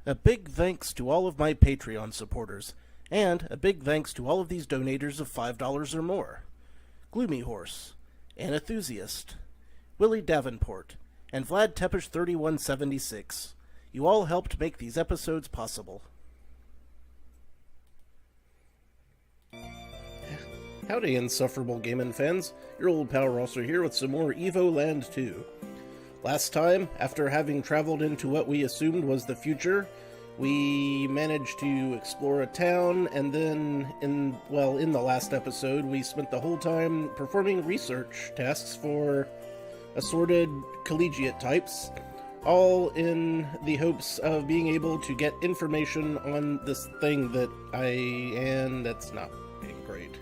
A big thanks to all of my Patreon supporters, and a big thanks to all of these donators of $5 or more. Gloomy Horse, An Enthusiast, Willie Davenport, and Vlad Tepish 3176. You all helped make these episodes possible. Howdy, Insufferable Gaming fans. Your old pal Rosser here with some more Evoland 2. Last time, after having traveled into what we assumed was the future, we managed to explore a town, and then, in the last episode, we spent the whole time performing research tasks for assorted collegiate types, all in the hopes of being able to get information on this thing that's not being great.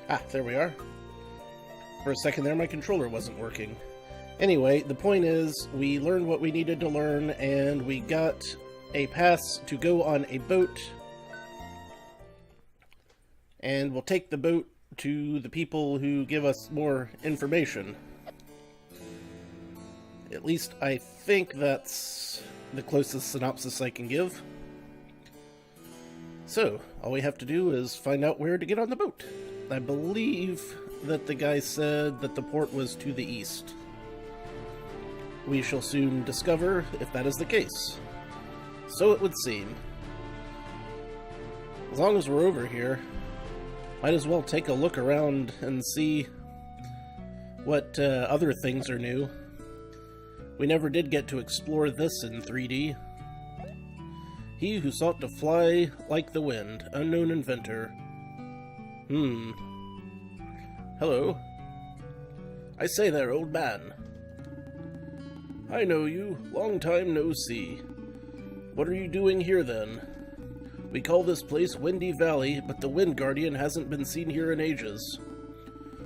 Ah, there we are. For a second there, my controller wasn't working. Anyway, the point is, we learned what we needed to learn, and we got a pass to go on a boat, and we'll take the boat to the people who give us more information. At least I think that's the closest synopsis I can give. So, all we have to do is find out where to get on the boat. I believe that the guy said that the port was to the east. We shall soon discover if that is the case. So it would seem. As long as we're over here, might as well take a look around and see what other things are new. We never did get to explore this in 3D. He who sought to fly like the wind, unknown inventor. Hello. I say there, old man. I know you. Long time no see. What are you doing here, then? We call this place Windy Valley, but the Wind Guardian hasn't been seen here in ages.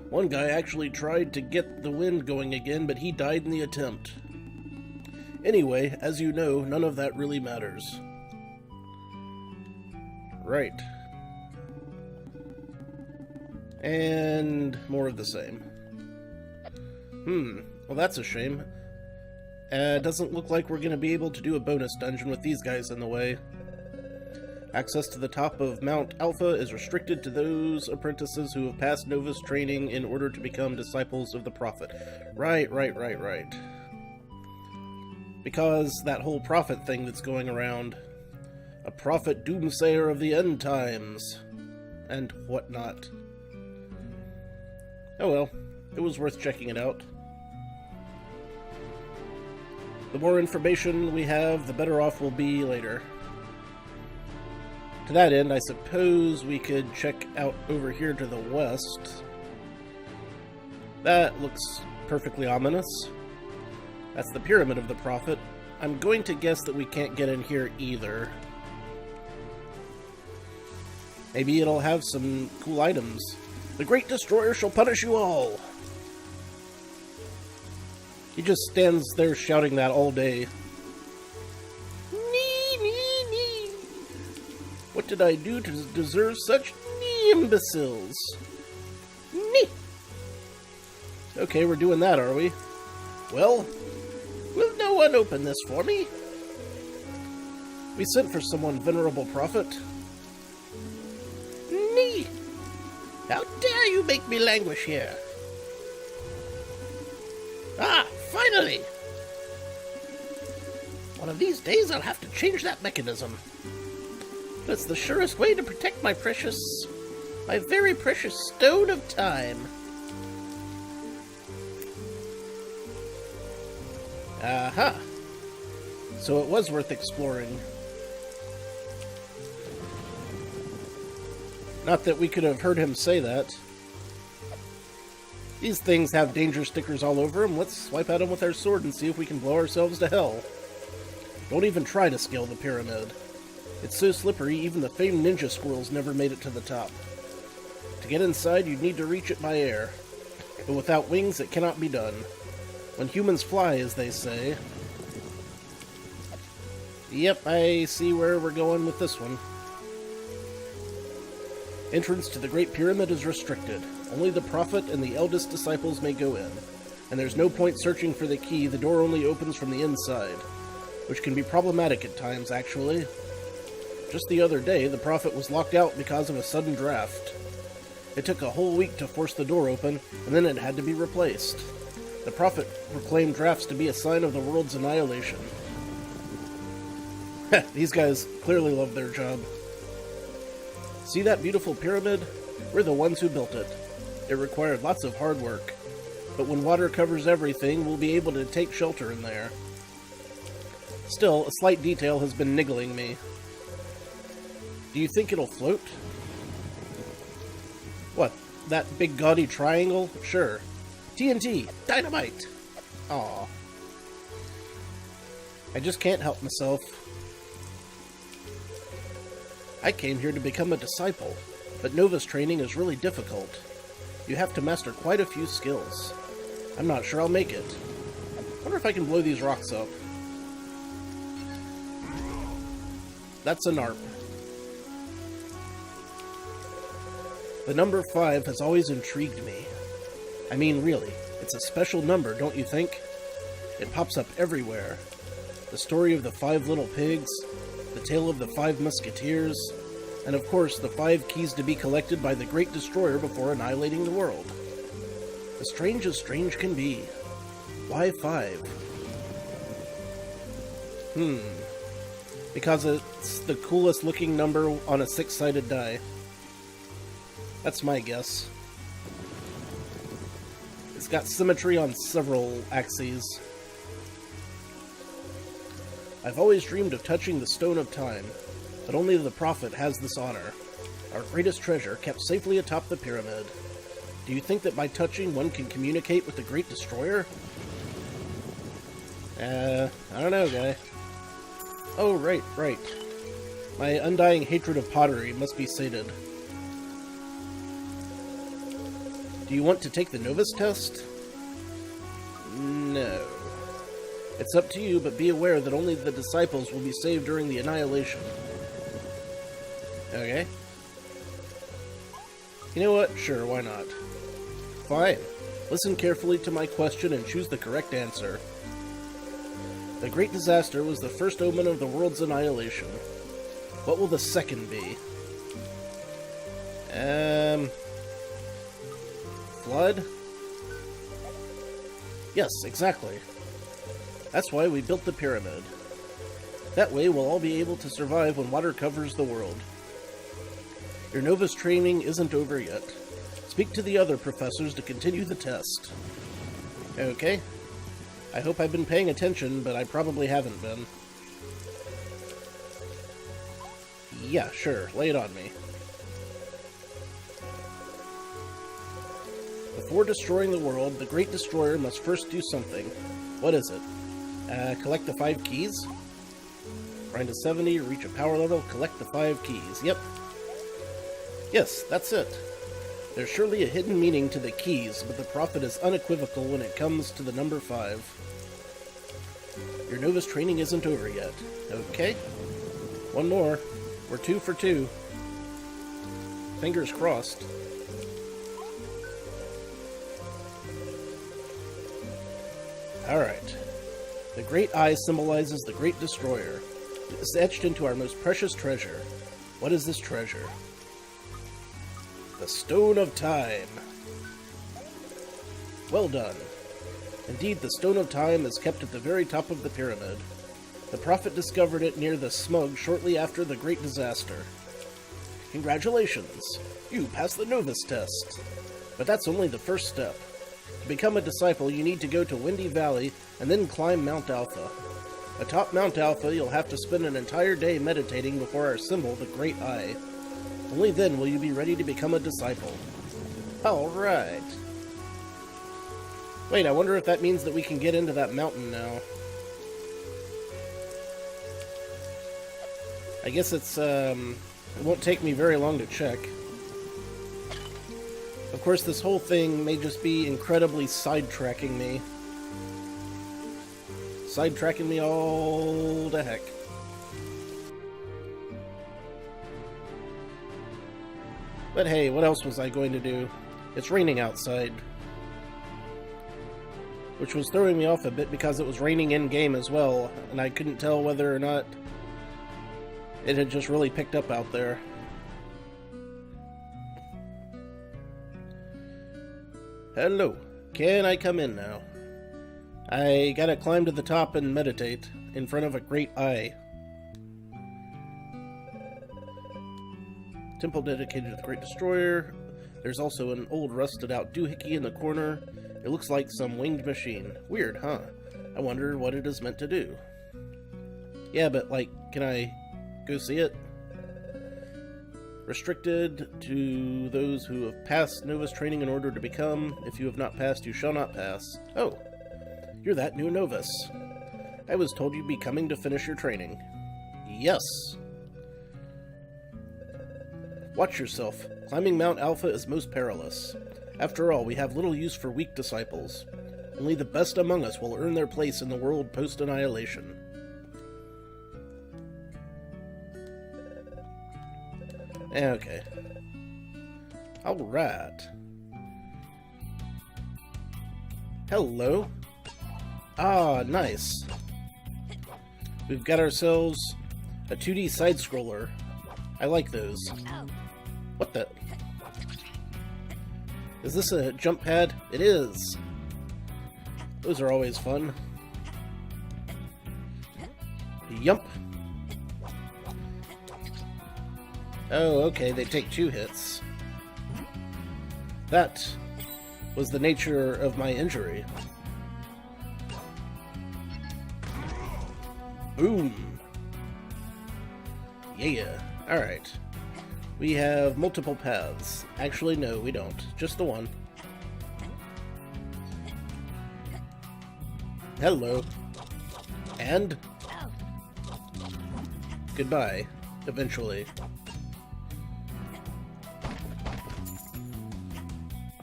One guy actually tried to get the wind going again, but he died in the attempt. Anyway, as you know, none of that really matters. Right. And more of the same. Well, that's a shame. Doesn't look like we're going to be able to do a bonus dungeon with these guys in the way. Access to the top of Mount Alpha is restricted to those apprentices who have passed novice training in order to become disciples of the Prophet. Right. Because that whole prophet thing that's going around. A prophet doomsayer of the end times. And whatnot. Oh well, it was worth checking it out. The more information we have, the better off we'll be later. To that end, I suppose we could check out over here to the west. That looks perfectly ominous. That's the Pyramid of the Prophet. I'm going to guess that we can't get in here either. Maybe it'll have some cool items. The Great Destroyer shall punish you all! He just stands there shouting that all day. Nee. What did I do to deserve such imbeciles? Nee. Okay, we're doing that, are we? Well, will no one open this for me? We sent for someone, Venerable Prophet. Nee. How dare you make me languish here? Ah, finally! One of these days I'll have to change that mechanism. That's the surest way to protect my very precious stone of time. Aha! So it was worth exploring. Not that we could have heard him say that. These things have danger stickers all over them. Let's swipe at them with our sword and see if we can blow ourselves to hell. Don't even try to scale the pyramid. It's so slippery, even the famed ninja squirrels never made it to the top. To get inside, you'd need to reach it by air. But without wings, it cannot be done. When humans fly, as they say. Yep, I see where we're going with this one. Entrance to the Great Pyramid is restricted. Only the Prophet and the eldest disciples may go in. And there's no point searching for the key, the door only opens from the inside. which can be problematic at times, actually. Just the other day, the Prophet was locked out because of a sudden draft. It took a whole week to force the door open, and then it had to be replaced. The Prophet proclaimed drafts to be a sign of the world's annihilation. These guys clearly love their job. See that beautiful pyramid? We're the ones who built it. It required lots of hard work. But when water covers everything, we'll be able to take shelter in there. Still, a slight detail has been niggling me. Do you think it'll float? What, that big gaudy triangle? Sure. TNT! Dynamite! Aw. I just can't help myself. I came here to become a disciple, but novice training is really difficult. You have to master quite a few skills. I'm not sure I'll make it. Wonder if I can blow these rocks up. That's a NARP. The number 5 has always intrigued me. I mean, really, it's a special number, don't you think? It pops up everywhere. The story of the 5 little pigs, the tale of the 5 musketeers, and of course the 5 keys to be collected by the Great Destroyer before annihilating the world. As strange can be. Why 5? Because it's the coolest looking number on a 6-sided die. That's my guess. It's got symmetry on several axes. I've always dreamed of touching the Stone of Time, but only the Prophet has this honor. Our greatest treasure kept safely atop the pyramid. Do you think that by touching one can communicate with the Great Destroyer? I don't know, guy. Oh, right. My undying hatred of pottery must be sated. Do you want to take the novice test? No. It's up to you, but be aware that only the disciples will be saved during the annihilation. Okay. You know what? Sure, why not? Fine. Listen carefully to my question and choose the correct answer. The Great Disaster was the first omen of the world's annihilation. What will the second be? Flood? Yes, exactly. That's why we built the pyramid. That way we'll all be able to survive when water covers the world. Your novice training isn't over yet. Speak to the other professors to continue the test. Okay. I hope I've been paying attention, but I probably haven't been. Yeah, sure. Lay it on me. Before destroying the world, the Great Destroyer must first do something. What is it? Collect the 5 keys? Grind to 70, reach a power level, collect the 5 keys. Yep. Yes, that's it. There's surely a hidden meaning to the keys, but the Prophet is unequivocal when it comes to the number 5. Your novice training isn't over yet. Okay. One more. We're 2 for 2. Fingers crossed. Alright. The Great Eye symbolizes the Great Destroyer. It is etched into our most precious treasure. What is this treasure? The Stone of Time. Well done. Indeed, the Stone of Time is kept at the very top of the pyramid. The Prophet discovered it near the smug shortly after the Great Disaster. Congratulations! You passed the novice test. But that's only the first step. To become a disciple, you need to go to Windy Valley and then climb Mount Alpha. Atop Mount Alpha, you'll have to spend an entire day meditating before our symbol, the Great Eye. Only then will you be ready to become a disciple. Alright. Wait, I wonder if that means that we can get into that mountain now. I guess it won't take me very long to check. Of course, this whole thing may just be incredibly sidetracking me. Sidetracking me all to heck. But hey, what else was I going to do? It's raining outside. which was throwing me off a bit because it was raining in-game as well, and I couldn't tell whether or not it had just really picked up out there. Hello. Can I come in now? I gotta climb to the top and meditate in front of a great eye. Temple dedicated to the Great Destroyer. There's also an old rusted-out doohickey in the corner. It looks like some winged machine. Weird, huh? I wonder what it is meant to do. Yeah, but, like, can I go see it? Restricted to those who have passed Novus training in order to become. If you have not passed, you shall not pass. Oh, you're that new Novus. I was told you'd be coming to finish your training. Yes. Watch yourself. Climbing Mount Alpha is most perilous. After all, we have little use for weak disciples. Only the best among us will earn their place in the world post-annihilation. Okay. Alright. Hello. Ah, nice. We've got ourselves a 2D side-scroller. I like those. What the? Is this a jump pad? It is. Those are always fun. Yump. Oh, okay, they take 2 hits. That was the nature of my injury. Boom! Yeah, alright. We have multiple paths. Actually, no, we don't. Just the one. Hello. And? Goodbye. Eventually.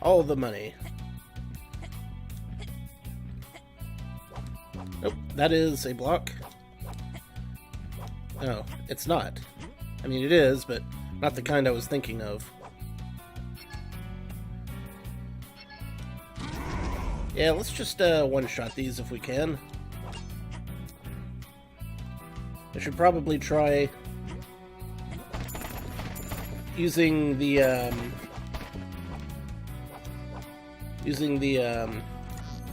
All the money. Nope, that is a block. No, it's not. I mean, it is, but not the kind I was thinking of. Yeah, let's just one-shot these if we can. I should probably try using the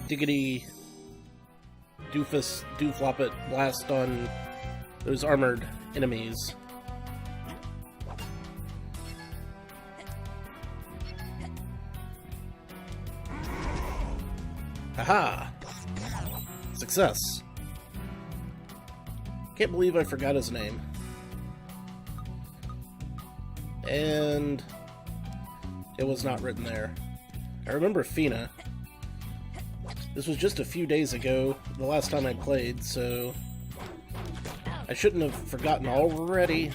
diggity doofus dooflopit blast on those armored enemies. Haha! Success! Can't believe I forgot his name. And it was not written there. I remember Fina. This was just a few days ago, the last time I played, so I shouldn't have forgotten already.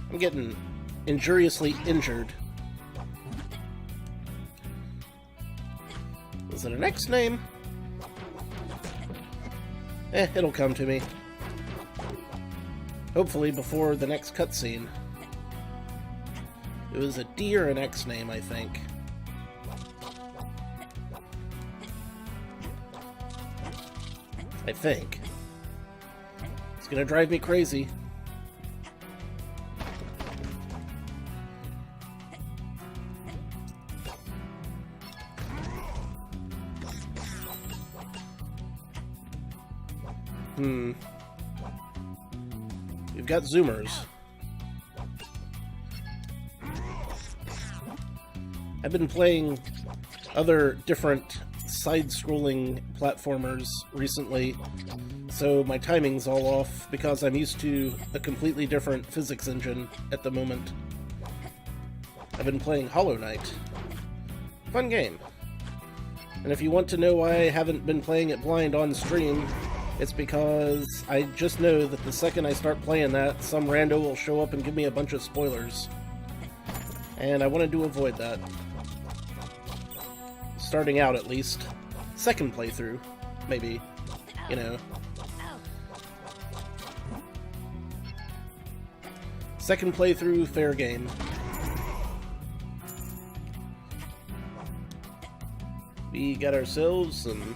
I'm getting injuriously injured. Is it an X name? It'll come to me. Hopefully before the next cutscene. It was a D or an X name, I think. It's gonna drive me crazy. We've got zoomers. I've been playing other different side-scrolling platformers recently, so my timing's all off because I'm used to a completely different physics engine at the moment. I've been playing Hollow Knight. Fun game. And if you want to know why I haven't been playing it blind on stream, it's because I just know that the second I start playing that, some rando will show up and give me a bunch of spoilers. And I wanted to avoid that. Starting out, at least. Second playthrough, maybe. You know. Second playthrough, fair game. We got ourselves some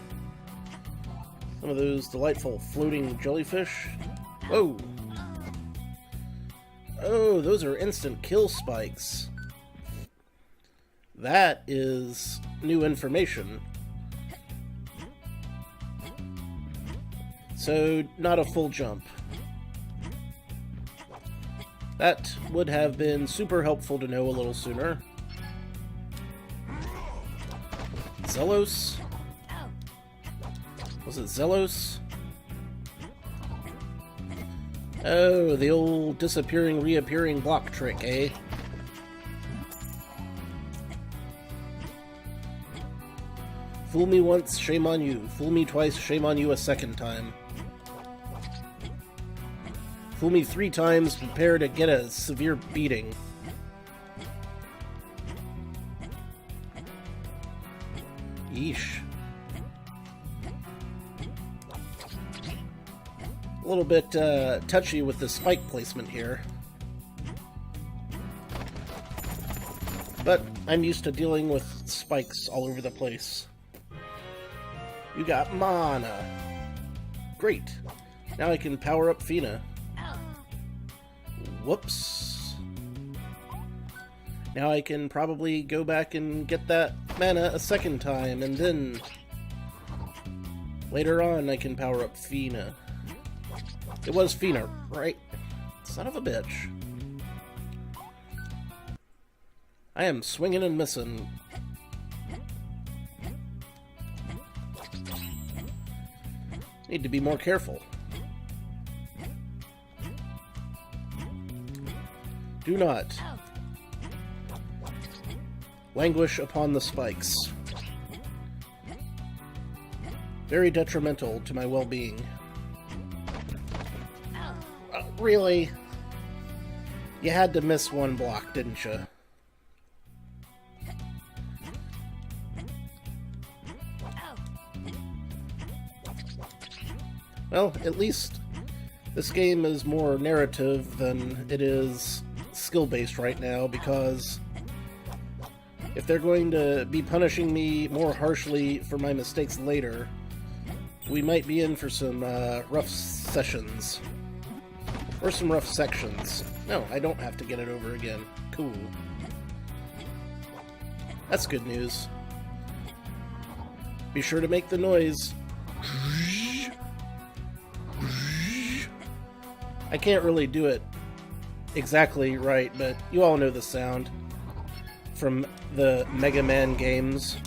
of those delightful floating jellyfish. Whoa! Oh, those are instant kill spikes. That is new information. So, not a full jump. That would have been super helpful to know a little sooner. Zelos? Was it Zelos? Oh, the old disappearing, reappearing block trick, eh? Fool me once, shame on you. Fool me twice, shame on you a second time. Fool me 3 times, prepare to get a severe beating. Yeesh. A little bit touchy with the spike placement here. But I'm used to dealing with spikes all over the place. You got mana. Great. Now I can power up Fina. Whoops. Now I can probably go back and get that mana a second time, and then later on I can power up Fina. It was Fina, right? Son of a bitch. I am swinging and missing. Need to be more careful. Do not languish upon the spikes. Very detrimental to my well-being. Really? You had to miss one block, didn't you? Well, at least this game is more narrative than it is skill-based right now, because if they're going to be punishing me more harshly for my mistakes later, we might be in for some rough sessions. Or some rough sections. No, I don't have to get it over again. Cool. That's good news. Be sure to make the noise. I can't really do it exactly right, but you all know the sound from the Mega Man games.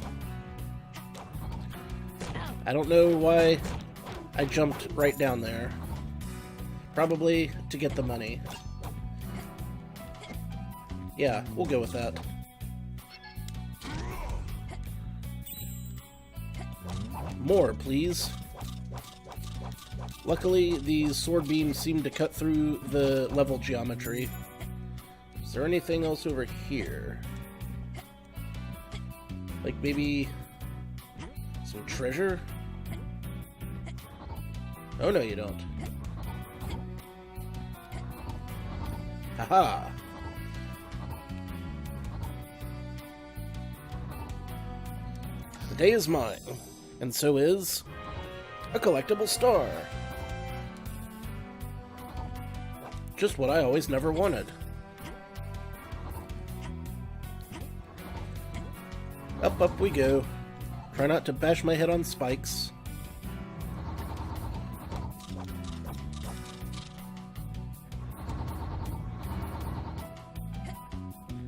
I don't know why I jumped right down there. Probably to get the money. Yeah, we'll go with that. More, please. Luckily, these sword beams seem to cut through the level geometry. Is there anything else over here? Like maybe some treasure? Oh no, you don't. Haha! The day is mine, and so is a collectible star. Just what I always never wanted. Up, up we go. Try not to bash my head on spikes.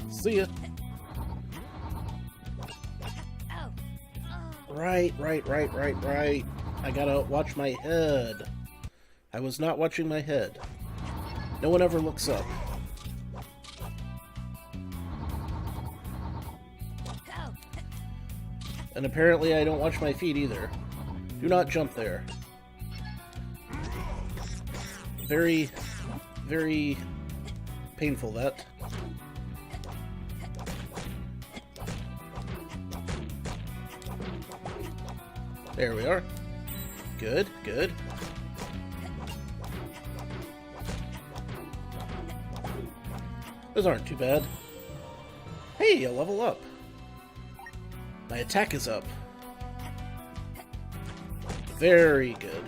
See ya. Right. I gotta watch my head. I was not watching my head. No one ever looks up. And apparently I don't watch my feet either. Do not jump there. Very, very painful, that. There we are. Good, good. Those aren't too bad. Hey, a level up. My attack is up. Very good.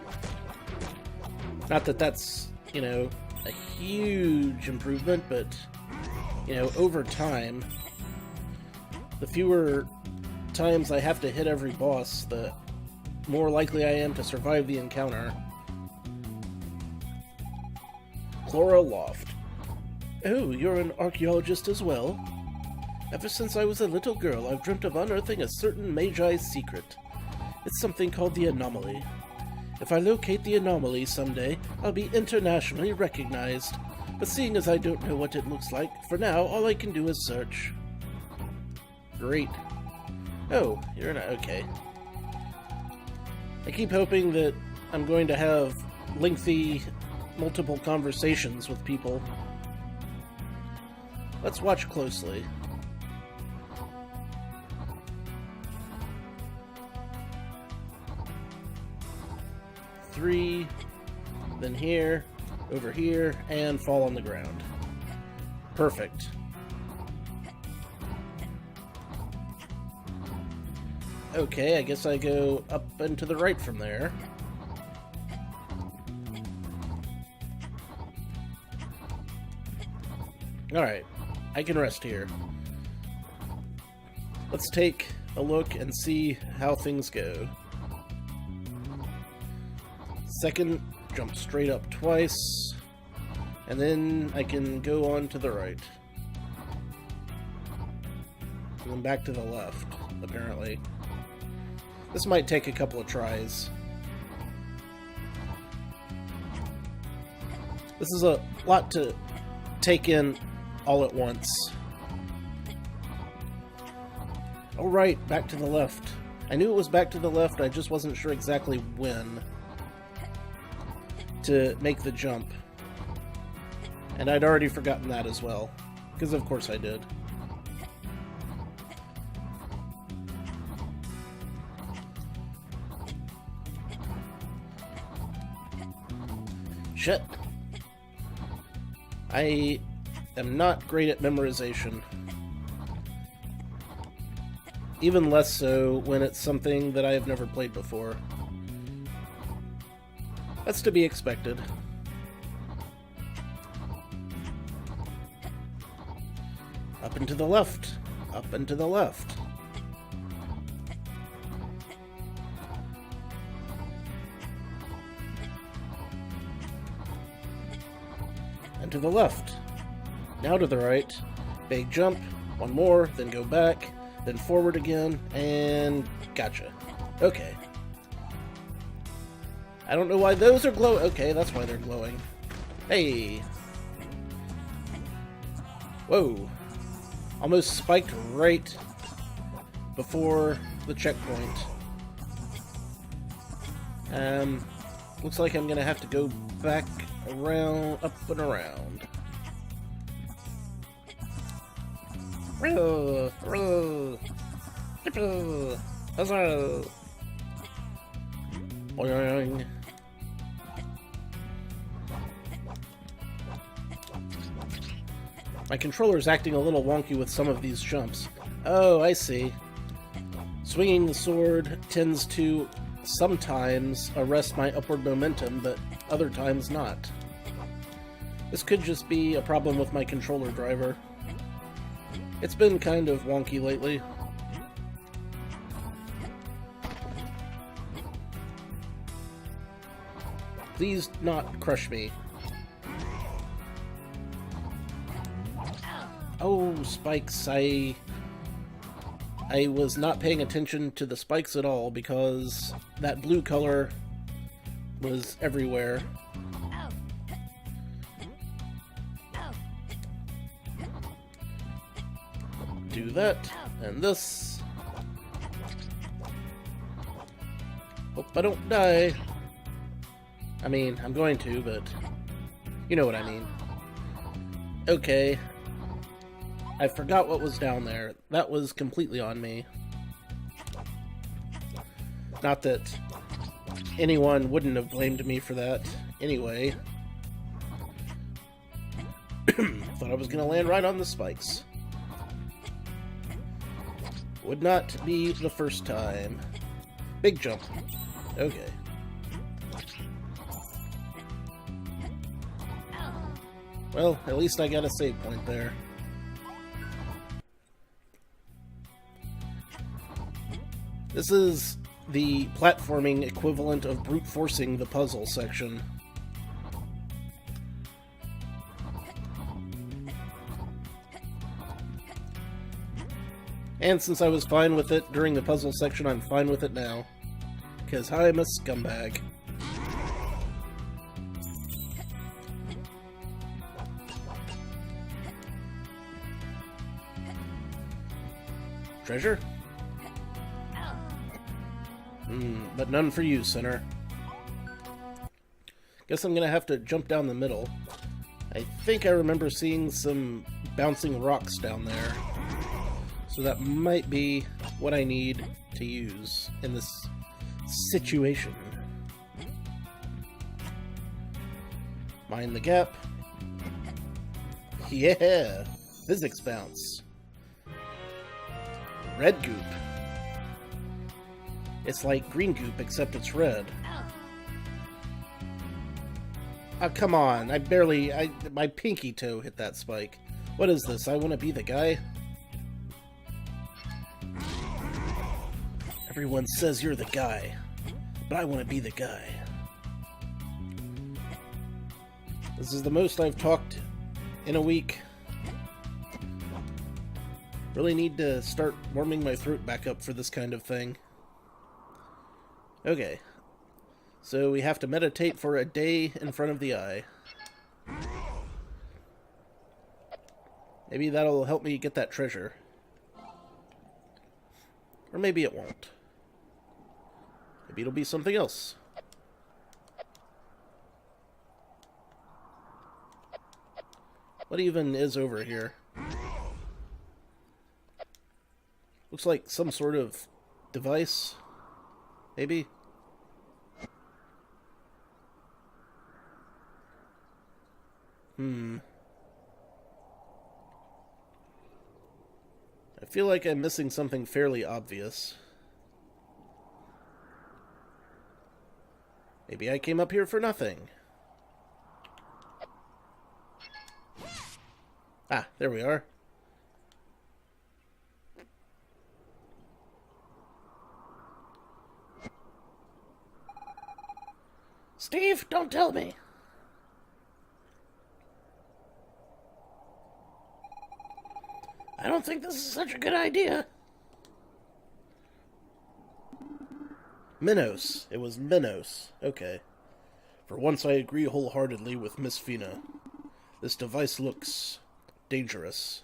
Not that that's, you know, a huge improvement, but, you know, over time, the fewer times I have to hit every boss, the more likely I am to survive the encounter. Chlora Loft. Oh, you're an archaeologist as well? Ever since I was a little girl, I've dreamt of unearthing a certain Magi's secret. It's something called the Anomaly. If I locate the Anomaly someday, I'll be internationally recognized. But seeing as I don't know what it looks like, for now, all I can do is search. Great. Oh, you're not... okay. I keep hoping that I'm going to have lengthy, multiple conversations with people. Let's watch closely. Three, then here, over here, and fall on the ground. Perfect. Okay, I guess I go up and to the right from there. Alright, I can rest here. Let's take a look and see how things go. Second, jump straight up twice, and then I can go on to the right. And then back to the left, apparently. This might take a couple of tries. This is a lot to take in all at once. Alright, back to the left. I knew it was back to the left, I just wasn't sure exactly when to make the jump. And I'd already forgotten that as well, because of course I did. Shit. I am not great at memorization. Even less so when it's something that I have never played before. That's to be expected. Up and to the left. Up and to the left. And to the left. Now to the right. Big jump. One more, then go back, then forward again, and gotcha. Okay. I don't know why those are glowing. Okay, that's why they're glowing. Hey! Whoa. Almost spiked right before the checkpoint. Looks like I'm gonna have to go back around, up and around. Boing. My controller's acting a little wonky with some of these jumps. Oh, I see. Swinging the sword tends to sometimes arrest my upward momentum, but other times not. This could just be a problem with my controller driver. It's been kind of wonky lately. Please not crush me. Oh, spikes. I was not paying attention to the spikes at all because that blue color was everywhere. Do that, and this. Hope I don't die. I mean, I'm going to, but you know what I mean. Okay. I forgot what was down there. That was completely on me. Not that anyone wouldn't have blamed me for that anyway. Thought I was gonna land right on the spikes. Would not be the first time. Big jump. Okay. Well, at least I got a save point there. This is the platforming equivalent of brute forcing the puzzle section. And since I was fine with it during the puzzle section, I'm fine with it now. Because I'm a scumbag. Treasure? But none for you, sinner. Guess I'm gonna have to jump down the middle. I think I remember seeing some bouncing rocks down there. So that might be what I need to use in this situation. Mind the gap. Yeah! Physics bounce. Red goop. It's like green goop, except it's red. Oh, come on. My pinky toe hit that spike. What is this? I want to be the guy? Everyone says you're the guy, but I want to be the guy. This is the most I've talked in a week. Really need to start warming my throat back up for this kind of thing. Okay. So we have to meditate for a day in front of the eye. Maybe that'll help me get that treasure. Or maybe it won't. Maybe it'll be something else. What even is over here? Looks like some sort of device. Maybe? I feel like I'm missing something fairly obvious. Maybe I came up here for nothing. Ah, there we are. Steve, don't tell me. I don't think this is such a good idea. Minos. It was Minos. Okay. For once I agree wholeheartedly with Miss Fina. This device looks dangerous.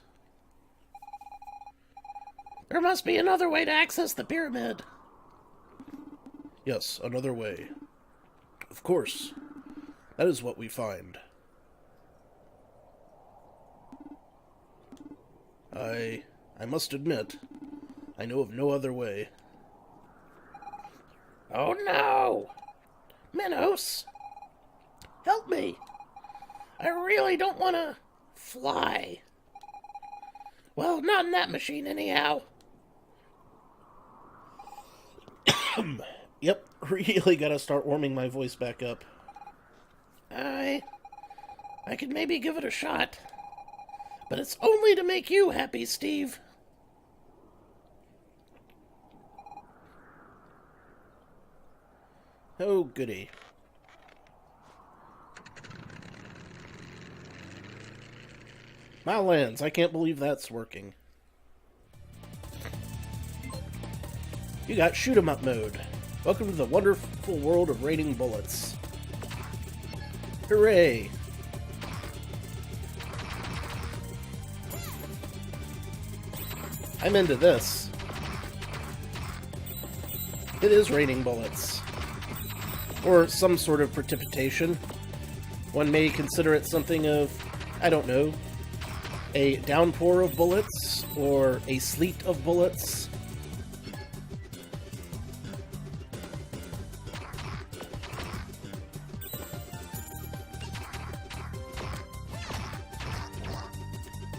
There must be another way to access the pyramid. Yes, another way. Of course. That is what we find. I must admit, I know of no other way. Oh no! Minos! Help me! I really don't want to fly. Well, not in that machine anyhow. Yep, really gotta start warming my voice back up. I could maybe give it a shot. But it's only to make you happy, Steve. Oh, goody. Mallands, I can't believe that's working. You got shoot-'em-up mode. Welcome to the wonderful world of raining bullets. Hooray! I'm into this. It is raining bullets. Or some sort of precipitation. One may consider it something of, I don't know, a downpour of bullets, or a sleet of bullets.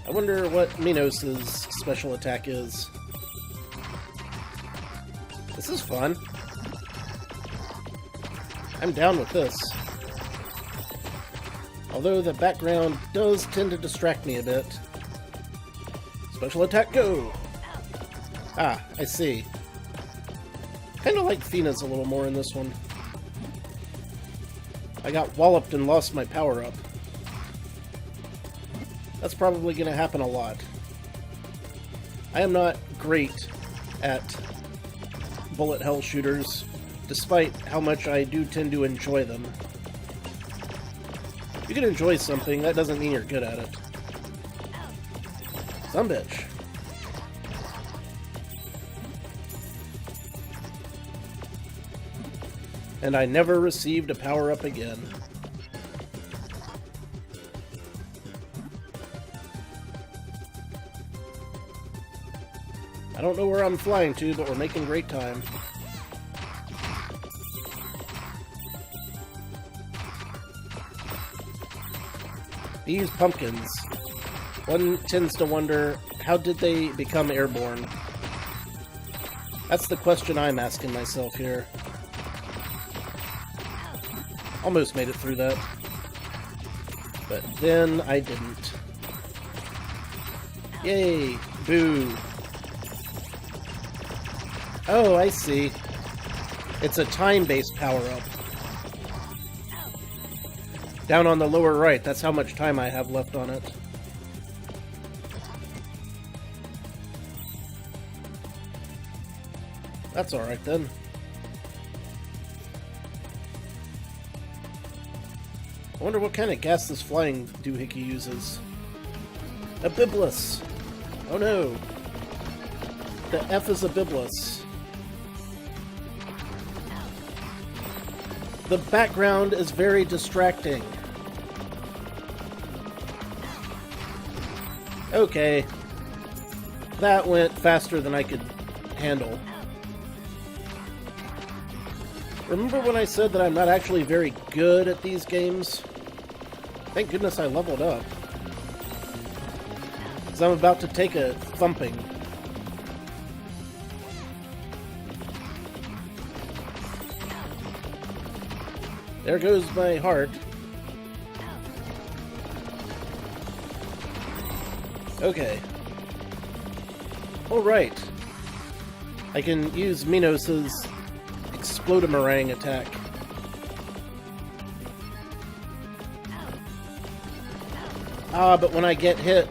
I wonder what Minos' special attack is. This is fun. I'm down with this. Although the background does tend to distract me a bit. Special attack, go! Ah, I see. Kinda like Fina's a little more in this one. I got walloped and lost my power-up. That's probably gonna happen a lot. I am not great at bullet hell shooters, despite how much I do tend to enjoy them. You can enjoy something, that doesn't mean you're good at it. Some bitch. And I never received a power-up again. I don't know where I'm flying to, but we're making great time. These pumpkins. One tends to wonder, how did they become airborne? That's the question I'm asking myself here. Almost made it through that. But then I didn't. Yay! Boo! Oh, I see. It's a time-based power-up. Down on the lower right, that's how much time I have left on it. That's alright then. I wonder what kind of gas this flying doohickey uses. A Biblis! Oh no! The F is a Biblis. The background is very distracting. Okay. That went faster than I could handle. Remember when I said that I'm not actually very good at these games? Thank goodness I leveled up. Because I'm about to take a thumping. There goes my heart. Okay. Alright. I can use Minos's Explodamerang attack. Ah, but when I got hit,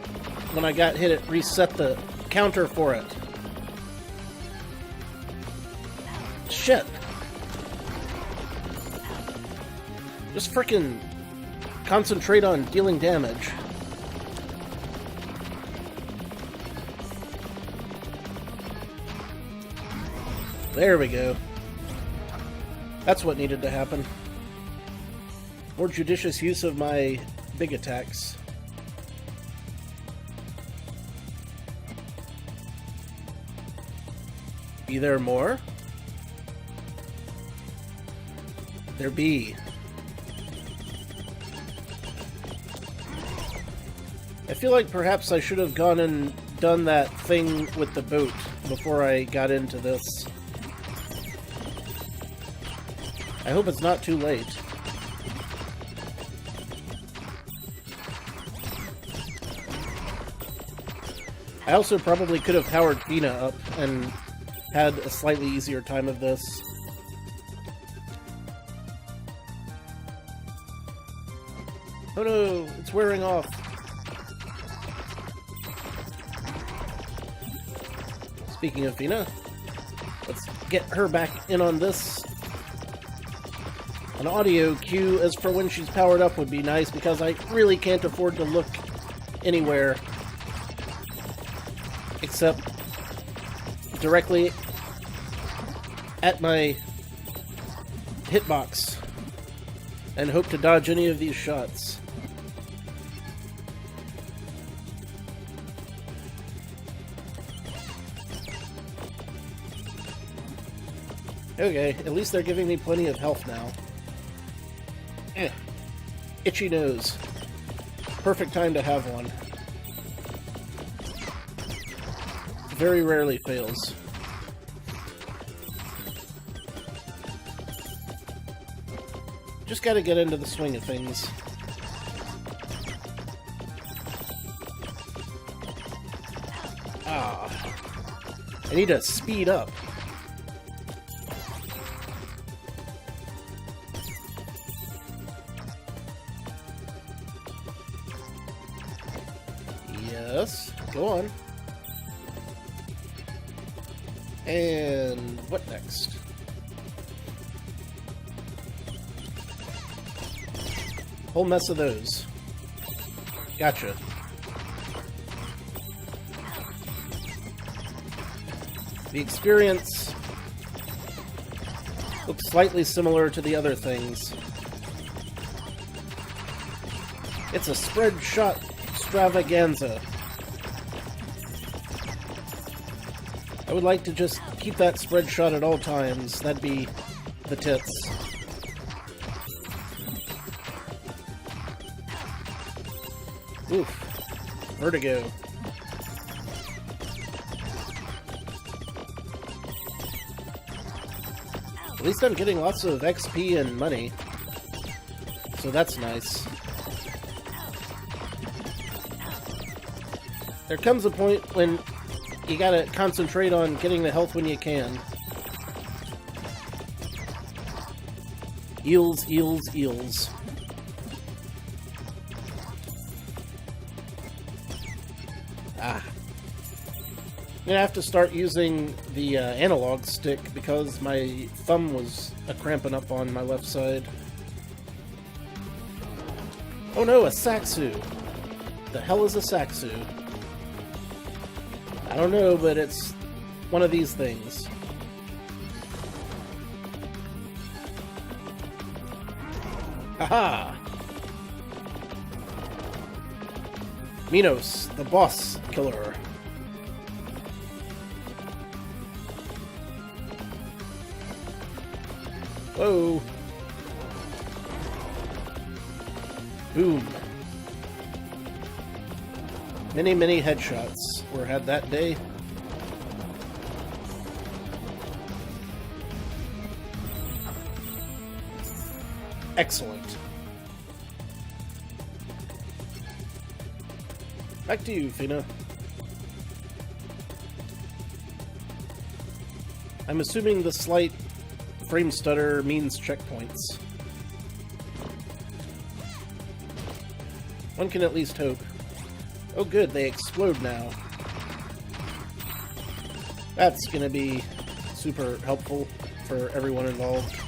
it reset the counter for it. Shit. Just frickin' concentrate on dealing damage. There we go. That's what needed to happen. More judicious use of my big attacks. Be there more? There be. I feel like perhaps I should have gone and done that thing with the boat before I got into this. I hope it's not too late. I also probably could have powered Fina up and had a slightly easier time of this. Oh no, it's wearing off. Speaking of Fina, let's get her back in on this. An audio cue as for when she's powered up would be nice, because I really can't afford to look anywhere except directly at my hitbox and hope to dodge any of these shots. Okay, at least they're giving me plenty of health now. Itchy nose. Perfect time to have one. Very rarely fails. Just gotta get into the swing of things. Ah. I need to speed up. Yes. Go on. And what next? Whole mess of those. Gotcha. The experience looks slightly similar to the other things. It's a spread shot extravaganza. I would like to just keep that spread shot at all times. That'd be the tits. Oof. Vertigo. At least I'm getting lots of XP and money. So that's nice. There comes a point when you gotta concentrate on getting the health when you can. Eels, eels, eels. Ah. I'm gonna have to start using the analog stick because my thumb was cramping up on my left side. Oh no, a Saxu! The hell is a Saxu? I don't know, but it's one of these things. Haha! Minos, the boss killer. Whoa! Boom. Many, many headshots were had that day. Excellent. Back to you, Fina. I'm assuming the slight frame stutter means checkpoints. One can at least hope. Oh good, they explode now. That's gonna be super helpful for everyone involved.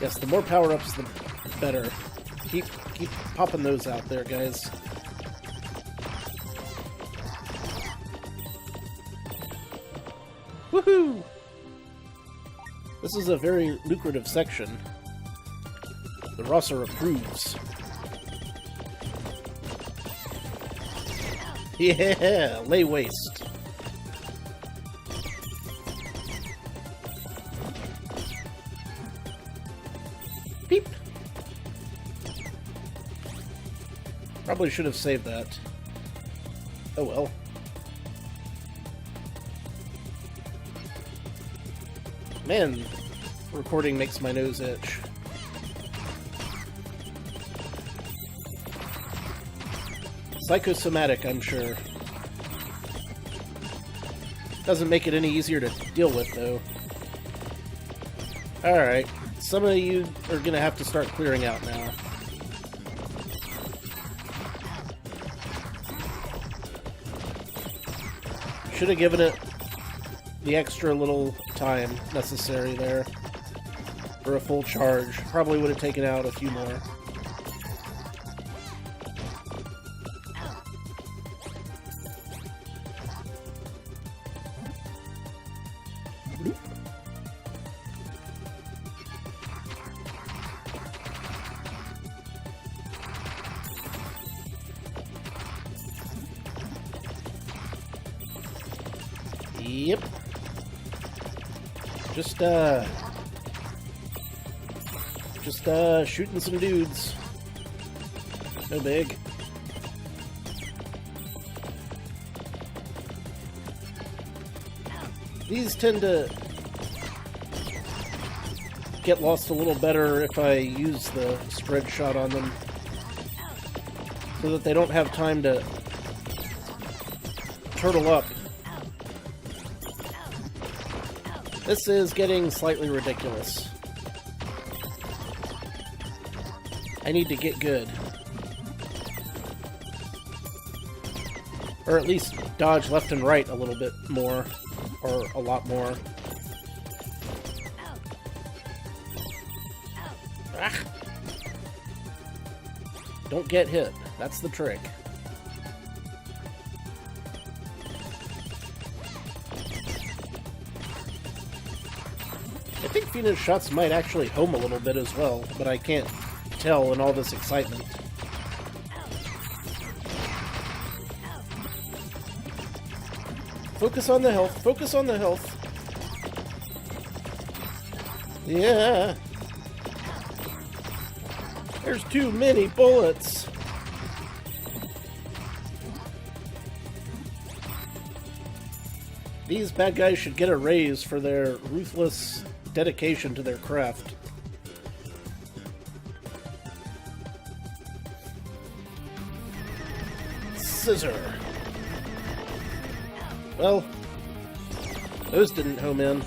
Yes, the more power-ups, the better. Keep popping those out there, guys. Woohoo! This is a very lucrative section. The Rosser approves. Yeah, lay waste. Beep. Probably should have saved that. Oh well. Man, recording makes my nose itch. Psychosomatic, I'm sure. Doesn't make it any easier to deal with, though. Alright, some of you are gonna have to start clearing out now. Should have given it the extra little time necessary there for a full charge. Probably would have taken out a few more. Yep. Just shooting some dudes. No big. These tend to get lost a little better if I use the spread shot on them. so that they don't have time to turtle up. This is getting slightly ridiculous. I need to get good. Or at least dodge left and right a little bit more. Or a lot more. Ah. Don't get hit. That's the trick. I think Fina's shots might actually home a little bit as well, but I can't tell in all this excitement. Focus on the health. Focus on the health. Yeah. There's too many bullets. These bad guys should get a raise for their ruthless dedication to their craft. Scissor. Well, those didn't home in.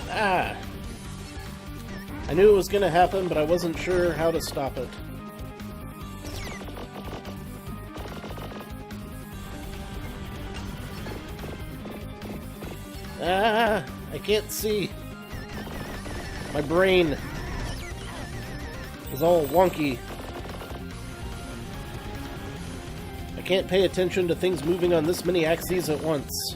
Ah. I knew it was gonna happen, but I wasn't sure how to stop it. Ah, I can't see. My brain is all wonky. I can't pay attention to things moving on this many axes at once.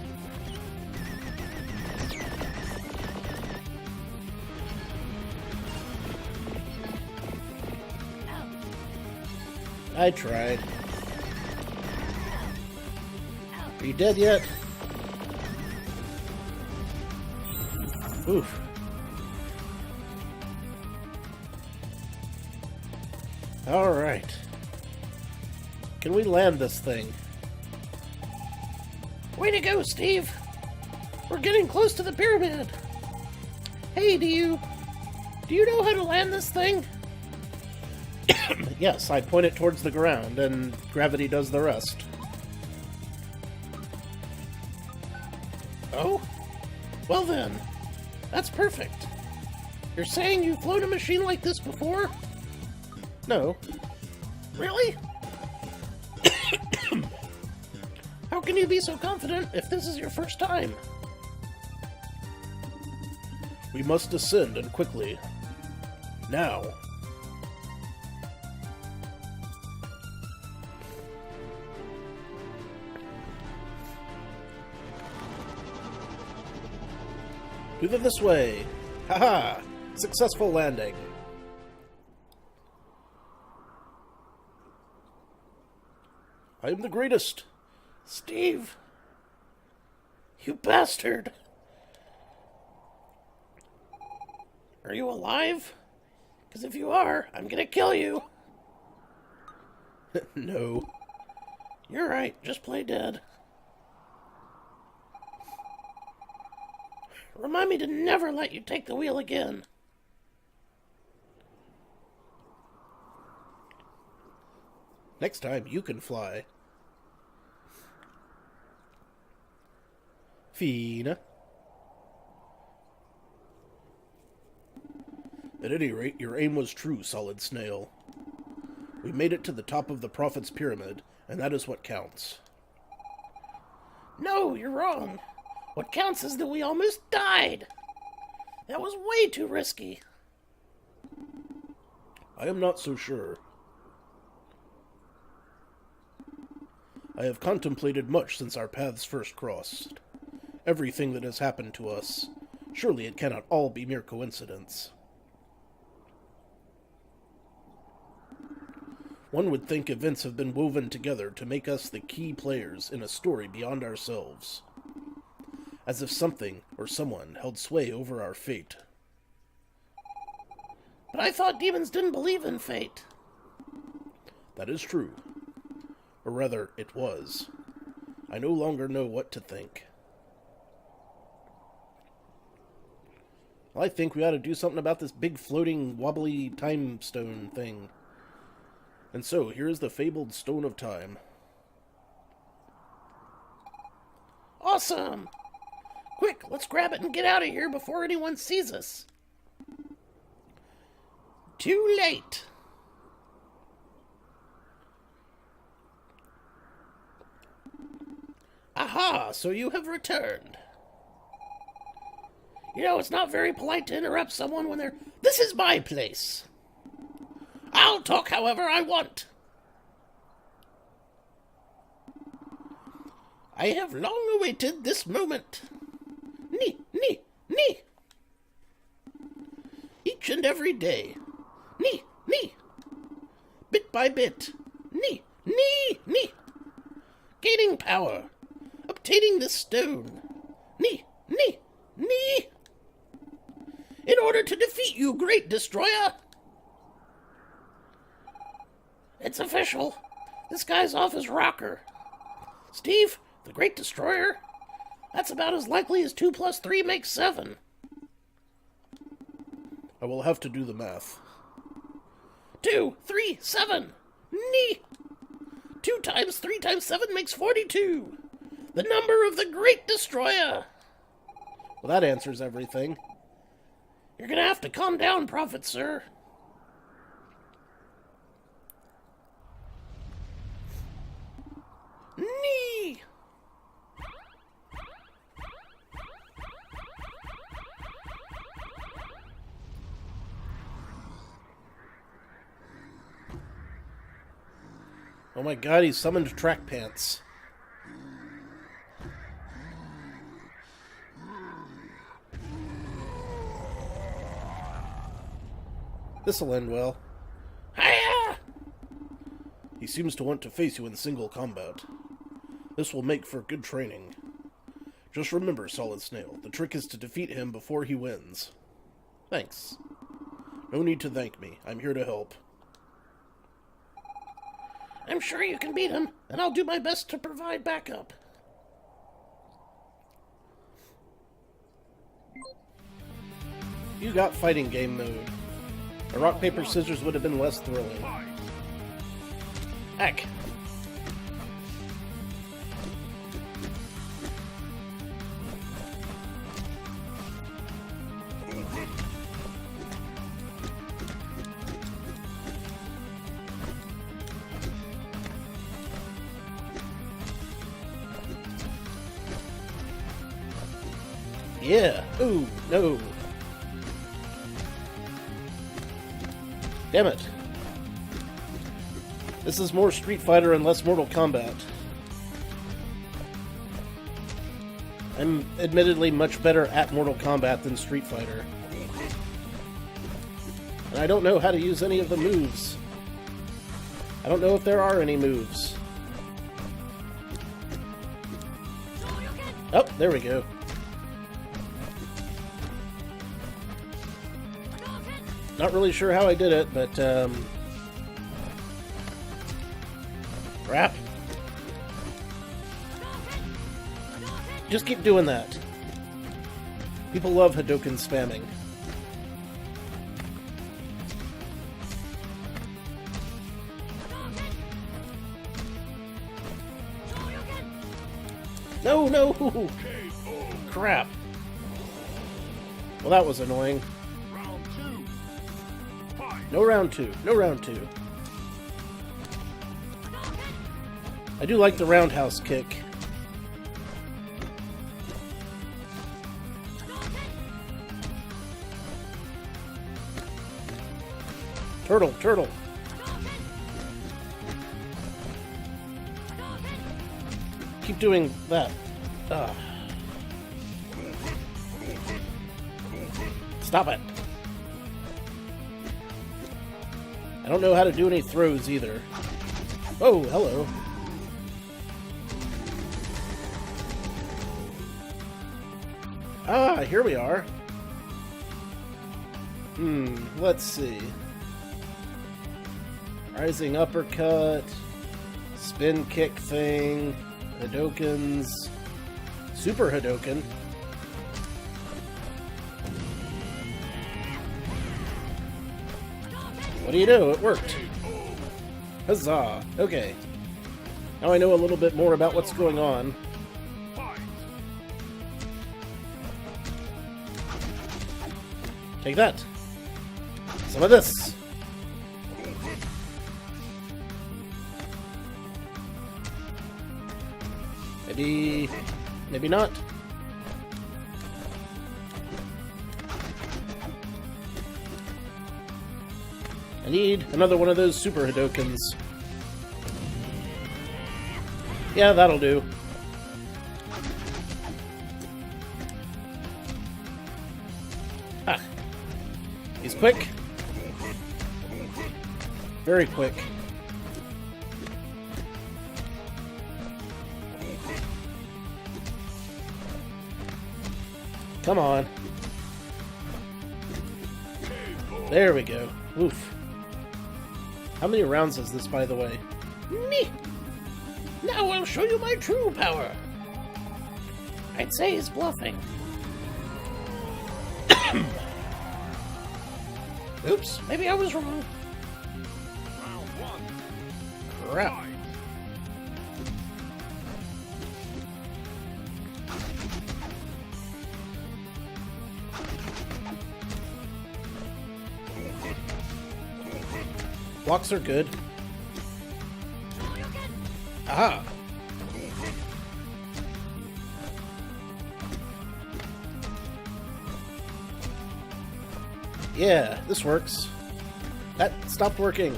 I tried. Are you dead yet? Oof. Alright. Can we land this thing? Way to go, Steve! We're getting close to the pyramid! Hey, do you know how to land this thing? Yes, I point it towards the ground, and gravity does the rest. Oh? Well then, that's perfect. You're saying you've flown a machine like this before? No. Really? How can you be so confident if this is your first time? We must descend, and quickly. Now. Do them this way. Haha! Successful landing. I am the greatest. Steve. You bastard. Are you alive? Because if you are, I'm gonna kill you. No. You're right, just play dead. Remind me to never let you take the wheel again. Next time, you can fly. Fina. At any rate, your aim was true, Solid Snail. We made it to the top of the Prophet's Pyramid, and that is what counts. No, you're wrong. What counts is that we almost died. That was way too risky. I am not so sure. I have contemplated much since our paths first crossed. Everything that has happened to us. Surely it cannot all be mere coincidence. One would think events have been woven together to make us the key players in a story beyond ourselves. As if something or someone held sway over our fate. But I thought demons didn't believe in fate. That is true. Or rather, it was. I no longer know what to think. Well, I think we ought to do something about this big floating wobbly time stone thing. And so, here is the fabled Stone of Time. Awesome! Quick, let's grab it and get out of here before anyone sees us. Too late. Aha, so you have returned. You know, it's not very polite to interrupt someone when they're... This is my place. I'll talk however I want. I have long awaited this moment. Nee. Each and every day. Nee. Bit by bit. Nee. Gaining power. Obtaining this stone. Nee. In order to defeat you, great destroyer. It's official. This guy's off his rocker. Steve, the great destroyer? That's about as likely as 2 + 3 makes 7. I will have to do the math. 2, 3, 7. Nee. 2 times 3 times 7 makes 42. The number of the great destroyer. Well, that answers everything. You're gonna have to calm down, Prophet Sir. Nee. Oh my god, he summoned track pants. This'll end well. Hiya! He seems to want to face you in single combat. This will make for good training. Just remember, Solid Snail, the trick is to defeat him before he wins. Thanks. No need to thank me. I'm here to help. I'm sure you can beat him, and I'll do my best to provide backup. You got fighting game mode. A rock, paper, scissors would have been less thrilling. Heck. Yeah. Ooh, no. Damn it. This is more Street Fighter and less Mortal Kombat. I'm admittedly much better at Mortal Kombat than Street Fighter. And I don't know how to use any of the moves. I don't know if there are any moves. Oh, there we go. Not really sure how I did it, but, crap. Just keep doing that. People love Hadouken spamming. No! Crap. Well, that was annoying. No round two. I do like the roundhouse kick. Turtle. Keep doing that. Stop it. I don't know how to do any throws either. Oh, hello. Ah, here we are. Let's see. Rising uppercut, spin kick thing, Hadoukens, super Hadouken. What do you do? It worked. Huzzah! Okay. Now I know a little bit more about what's going on. Take that. Some of this. Maybe not. I need another one of those super Hadokens. Yeah, that'll do. Ah. He's quick. Very quick. Come on. There we go. Oof. How many rounds is this, by the way? Me! Now I'll show you my true power. I'd say he's bluffing. Oops, maybe I was wrong. Crap. Blocks are good. Aha! Yeah, this works. That stopped working.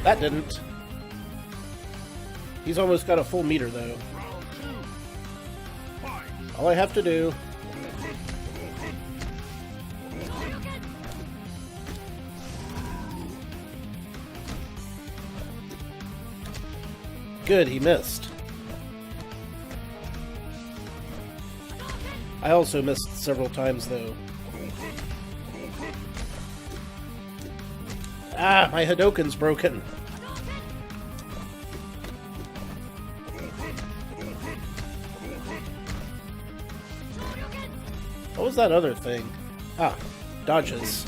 That didn't. He's almost got a full meter, though. All I have to do... Good, he missed. I also missed several times, though. Ah, my Hadoken's broken. What was that other thing? Ah, dodges.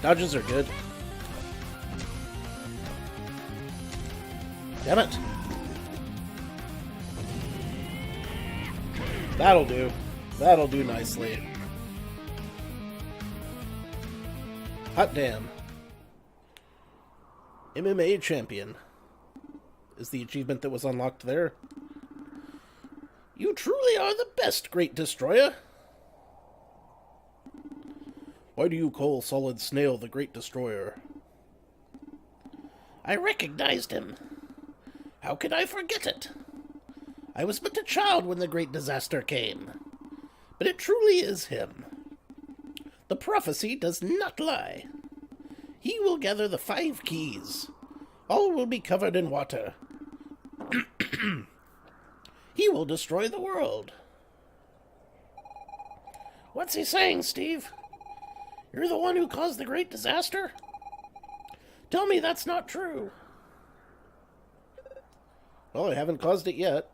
Dodges are good. Damn it. That'll do. That'll do nicely. Hot damn. MMA champion is the achievement that was unlocked there. You truly are the best, Great Destroyer. Why do you call Solid Snail the Great Destroyer? I recognized him. How could I forget it? I was but a child when the great disaster came. But it truly is him. The prophecy does not lie. He will gather the 5 keys. All will be covered in water. He will destroy the world. What's he saying, Steve? You're the one who caused the great disaster? Tell me that's not true. Well, I haven't caused it yet.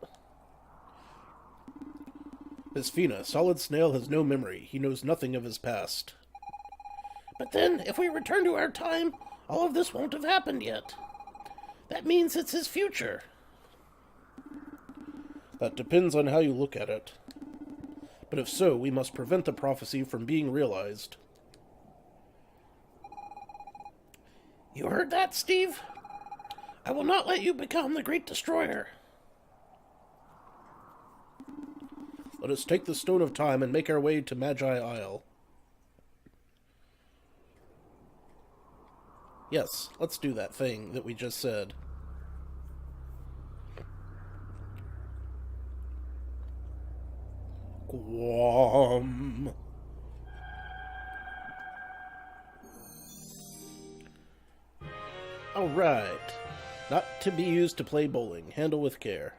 Miss Fina, Solid Snail has no memory. He knows nothing of his past. But then, if we return to our time, all of this won't have happened yet. That means it's his future. That depends on how you look at it. But if so, we must prevent the prophecy from being realized. You heard that, Steve? I will not let you become the Great Destroyer. Let us take the Stone of Time and make our way to Magi Isle. Yes, let's do that thing that we just said. Guam. Alright. Not to be used to play bowling. Handle with care.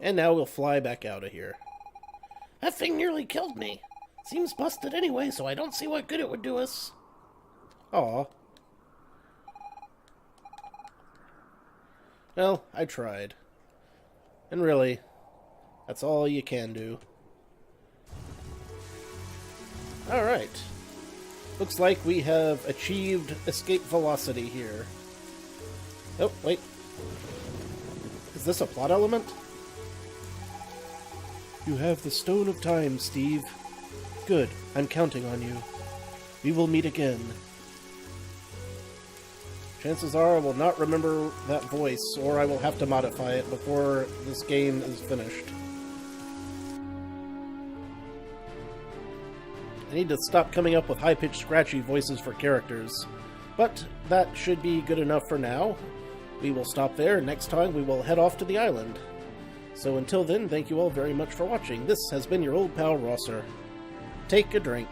And now we'll fly back out of here. That thing nearly killed me. Seems busted anyway, so I don't see what good it would do us. Aw. Well, I tried. And really, that's all you can do. Alright. Looks like we have achieved escape velocity here. Oh, wait. Is this a plot element? You have the Stone of Time, Steve. Good. I'm counting on you. We will meet again. Chances are I will not remember that voice, or I will have to modify it before this game is finished. I need to stop coming up with high-pitched, scratchy voices for characters. But that should be good enough for now. We will stop there, and next time we will head off to the island. So until then, thank you all very much for watching. This has been your old pal Rosser. Take a drink.